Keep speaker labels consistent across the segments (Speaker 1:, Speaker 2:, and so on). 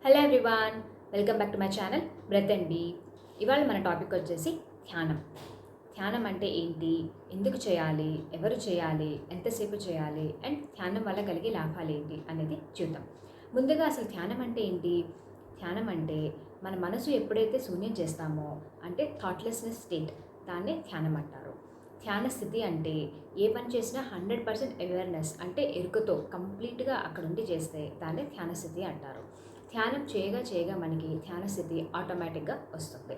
Speaker 1: Hello everyone, welcome back to my channel breath and be. ఇవాళ మన topic వచ్చేసి ధ్యానం. ధ్యానం అంటే ఏంటి, ఎందుకు చేయాలి, ఎవరు చేయాలి, ఎంతసేపు చేయాలి, అండ్ ధ్యానం వల్ల కలిగే లాభాలు ఏంటి అనేది చూద్దాం. ముందుగా అసలు ధ్యానం అంటే ఏంటి? ధ్యానం అంటే మన మనసు ఎప్పుడైతే శూన్యం చేస్తామో అంటే థాట్లెస్నెస్ స్టేట్, దాన్నే ధ్యానం అంటారు. ధ్యాన స్థితి అంటే ఏ పని చేసినా 100% అవేర్నెస్ అంటే ఎరుకతో కంప్లీట్గా అక్కడ ఉండి చేస్తే దాన్నే ధ్యాన స్థితి అంటారు. ధ్యానం చేయగా చేయగా మనకి ధ్యాన స్థితి ఆటోమేటిక్గా వస్తుంది.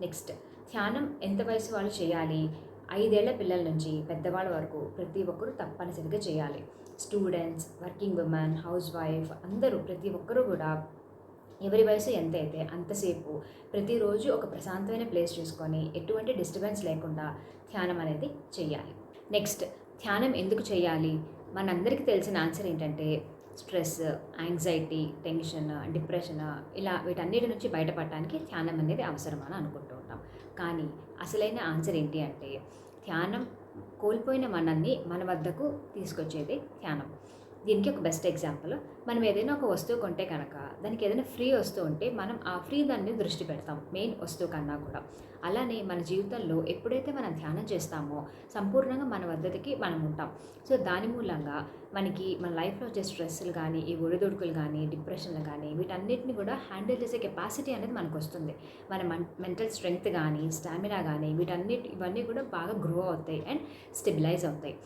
Speaker 1: నెక్స్ట్, ధ్యానం ఎంత వయసు వాళ్ళు చేయాలి? 5 ఏళ్ల పిల్లల నుంచి పెద్దవాళ్ళ వరకు ప్రతి ఒక్కరూ తప్పనిసరిగా చేయాలి. Students, working women, house wife అందరూ ప్రతి ఒక్కరూ కూడా ఎవరి వయసు ఎంత అయితే అంతసేపు ప్రతిరోజు ఒక ప్రశాంతమైన ప్లేస్ చూసుకొని ఎటువంటి డిస్టర్బెన్స్ లేకుండా ధ్యానం అనేది చేయాలి. నెక్స్ట్, ధ్యానం ఎందుకు చేయాలి? మనందరికీ తెలిసిన ఆన్సర్ ఏంటంటే స్ట్రెస్, యాంగ్జైటీ, టెన్షన్, డిప్రెషన్ ఇలా వీటన్నిటి నుంచి బయటపడటానికి ధ్యానం అనేది అవసరమని అనుకుంటూ ఉంటాం. కానీ అసలైన ఆన్సర్ ఏంటి అంటే ధ్యానం కోల్పోయిన మనల్ని మన వద్దకు తీసుకొచ్చేది ధ్యానం. దీనికి ఒక బెస్ట్ ఎగ్జాంపుల్, మనం ఏదైనా ఒక వస్తువు కొంటే కనుక దానికి ఏదైనా ఫ్రీ వస్తువు ఉంటే మనం ఆ ఫ్రీ దాన్ని దృష్టి పెడతాం మెయిన్ వస్తువు కన్నా కూడా. అలానే మన జీవితంలో ఎప్పుడైతే మనం ధ్యానం చేస్తామో సంపూర్ణంగా మన వద్దకి మనం ఉంటాం. సో దాని మూలంగా మనకి మన లైఫ్లో వచ్చే స్ట్రెస్లు కానీ, ఈ ఒడిదుడుకులు కానీ, డిప్రెషన్లు కానీ వీటన్నిటిని కూడా హ్యాండిల్ చేసే కెపాసిటీ అనేది మనకు వస్తుంది. మన మెంటల్ స్ట్రెంగ్త్ కానీ, స్టామినా కానీ ఇవన్నీ కూడా బాగా గ్రో అవుతాయి అండ్ స్టెబిలైజ్ అవుతాయి.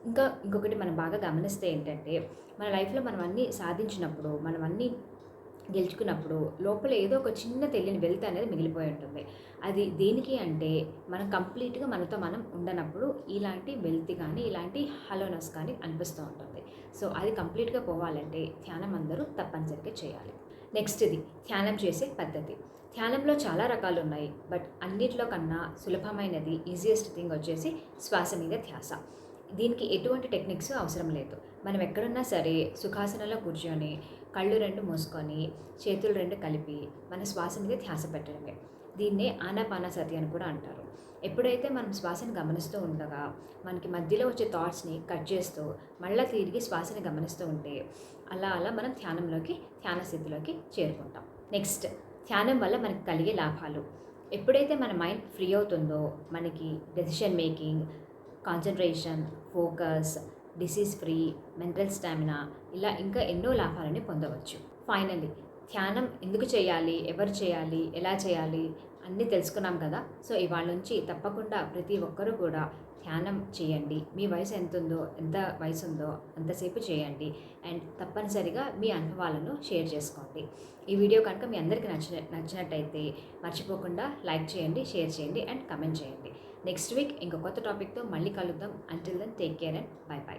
Speaker 1: ఇంకొకటి మనం బాగా గమనిస్తే ఏంటంటే మన లైఫ్లో మనం అన్నీ సాధించినప్పుడు, మనం అన్నీ గెలుచుకున్నప్పుడు లోపల ఏదో ఒక చిన్న తెలియని వెల్త్ అనేది మిగిలిపోయి ఉంటుంది. అది దేనికి అంటే మనం కంప్లీట్గా మనతో మనం ఉండనప్పుడు ఇలాంటి వెల్త్ కానీ, ఇలాంటి హలోనెస్ కానీ అనిపిస్తూ ఉంటుంది. సో అది కంప్లీట్గా పోవాలంటే ధ్యానం అందరూ తప్పనిసరిగా చేయాలి. నెక్స్ట్, ఇది ధ్యానం చేసే పద్ధతి. ధ్యానంలో చాలా రకాలు ఉన్నాయి, బట్ అన్నిట్లో కన్నా సులభమైనది, ఈజియెస్ట్ థింగ్ వచ్చేసి శ్వాస మీద ధ్యాస. దీనికి ఎటువంటి టెక్నిక్స్ అవసరం లేదు. మనం ఎక్కడున్నా సరే సుఖాసనంలో కూర్చొని కళ్ళు 2 మూసుకొని చేతులు 2 కలిపి మన శ్వాస మీద ధ్యాస పెట్టడమే. దీన్నే ఆనాపానసతి అని కూడా అంటారు. ఎప్పుడైతే మనం శ్వాసను గమనిస్తూ ఉండగా మనకి మధ్యలో వచ్చే థాట్స్ని కట్ చేస్తూ మళ్ళీ తిరిగి శ్వాసని గమనిస్తూ ఉంటే అలా మనం ధ్యాన స్థితిలోకి చేరుకుంటాం. నెక్స్ట్, ధ్యానం వల్ల మనకి కలిగే లాభాలు. ఎప్పుడైతే మన మైండ్ ఫ్రీ అవుతుందో మనకి decision making, concentration, focus, disease free, mental stamina ఇలా ఇంకా ఎన్నో లాభాలని పొందవచ్చు. ఫైనల్లీ, ధ్యానం ఎందుకు చేయాలి, ఎవరు చేయాలి, ఎలా చేయాలి అన్నీ తెలుసుకున్నాం కదా. సో ఇవాళ నుంచి తప్పకుండా ప్రతి ఒక్కరూ కూడా ధ్యానం చేయండి. మీ వయసు ఎంత వయసు ఉందో అంతసేపు చేయండి అండ్ తప్పనిసరిగా మీ అనుభవాలను షేర్ చేసుకోండి. ఈ వీడియో కనుక మీ అందరికీ నచ్చినట్టయితే మర్చిపోకుండా లైక్ చేయండి, షేర్ చేయండి అండ్ కమెంట్ చేయండి. నెక్స్ట్ వీక్ ఇంకో కొత్త టాపిక్తో మళ్ళీ కలుద్దాం. Until then take care and bye by.